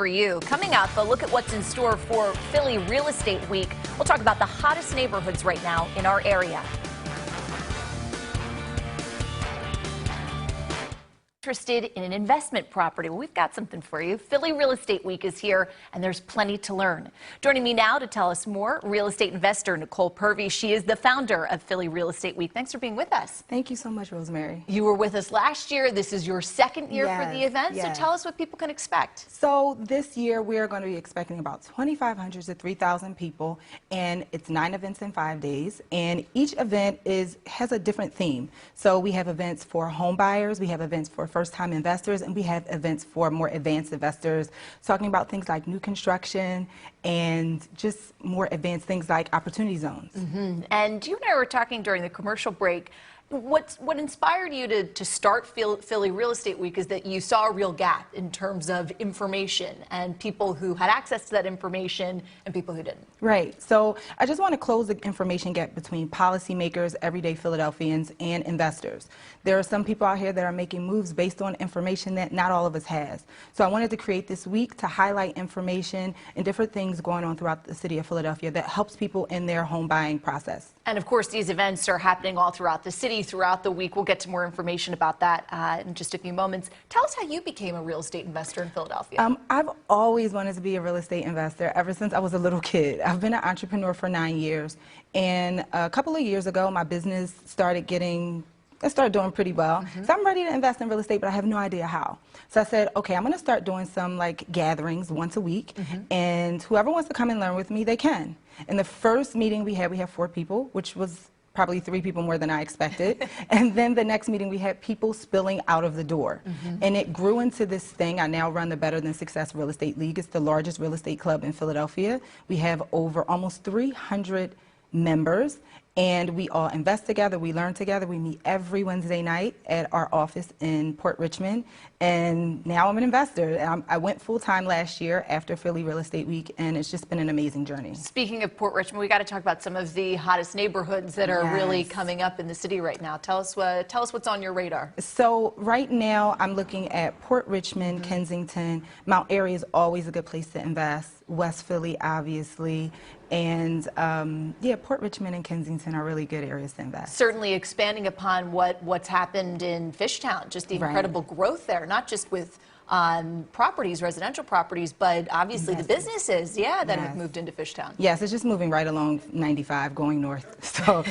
For you. Coming up, a look at what's in store for Philly Real Estate Week. We'll talk about the hottest neighborhoods right now in our area. Interested in an investment property? Well, we've got something for you. Philly Real Estate Week is here, and there's plenty to learn. Joining me now to tell us more, real estate investor Nicole Purvy. She is the founder of Philly Real Estate Week. Thanks for being with us. Thank you so much, Rosemary. You were with us last year. This is your second year for the event, so tell us what people can expect. So this year we are going to be expecting about 2,500 to 3,000 people, and it's 9 events in 5 days, and each event has a different theme. So we have events for home buyers, we have events for first-time investors, and we have events for more advanced investors, talking about things like new construction and just more advanced things like opportunity zones. And you and I were talking during the commercial break. What inspired you to start Philly Real Estate Week is that you saw a real gap in terms of information and people who had access to that information and people who didn't. Right. So I just want to close the information gap between policymakers, everyday Philadelphians, and investors. There are some people out here that are making moves based on information that not all of us has. So I wanted to create this week to highlight information and different things going on throughout the city of Philadelphia that helps people in their home buying process. And of course, these events are happening all throughout the city, throughout the week. We'll get to more information about that in just a few moments. Tell us how you became a real estate investor in Philadelphia. I've always wanted to be a real estate investor ever since I was a little kid. I've been an entrepreneur for 9 years, and a couple of years ago, my business started doing pretty well. So I'm ready to invest in real estate, but I have no idea how. So I said, okay, I'm going to start doing some gatherings once a week, and whoever wants to come and learn with me, they can. In the first meeting we had 4 people, which was probably 3 people more than I expected. And then the next meeting we had people spilling out of the door. And it grew into this thing. I now run the Better Than Success Real Estate League. It's the largest real estate club in Philadelphia. We have over almost 300 members, and we all invest together, we learn together, we meet every Wednesday night at our office in Port Richmond, and now I'm an investor. I went full-time last year after Philly Real Estate Week, and it's just been an amazing journey. Speaking of Port Richmond, we got to talk about some of the hottest neighborhoods that are really coming up in the city right now. Tell us what's on your radar. So right now I'm looking at Port Richmond, Kensington. Mount Airy is always a good place to invest. West Philly, obviously, and yeah, Port Richmond and Kensington are really good areas to invest. Certainly expanding upon what's happened in Fishtown, just the incredible growth there, not just with properties, residential properties, but obviously the businesses, that have moved into Fishtown. Yes, it's just moving right along 95 going north. So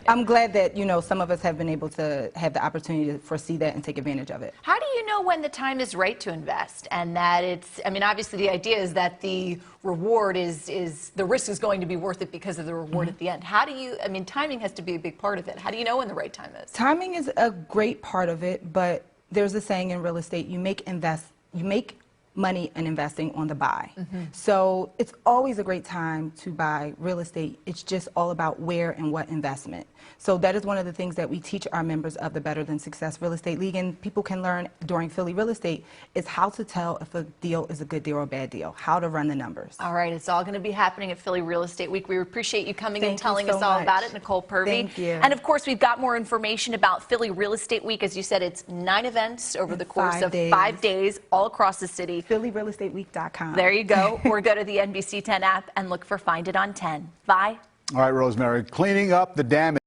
I'm glad that, some of us have been able to have the opportunity to foresee that and take advantage of it. How do you know when the time is right to invest and that obviously the idea is that the reward the risk is going to be worth it because of the reward at the end. How do you, timing has to be a big part of it. How do you know when the right time is? Timing is a great part of it, but there's a saying in real estate, you make money and investing on the buy. So it's always a great time to buy real estate. It's just all about where and what investment. So that is one of the things that we teach our members of the Better Than Success Real Estate League, and people can learn during Philly Real Estate, is how to tell if a deal is a good deal or a bad deal, how to run the numbers. All right, it's all going to be happening at Philly Real Estate Week. We appreciate you coming and telling us all about it, Nicole Purvy. Thank you. And of course, we've got more information about Philly Real Estate Week. As you said, it's 9 events over the course of 5 days all across the city. PhillyRealEstateWeek.com. There you go. Or go to the NBC10 app and look for Find It on 10. Bye. All right, Rosemary, cleaning up the damage.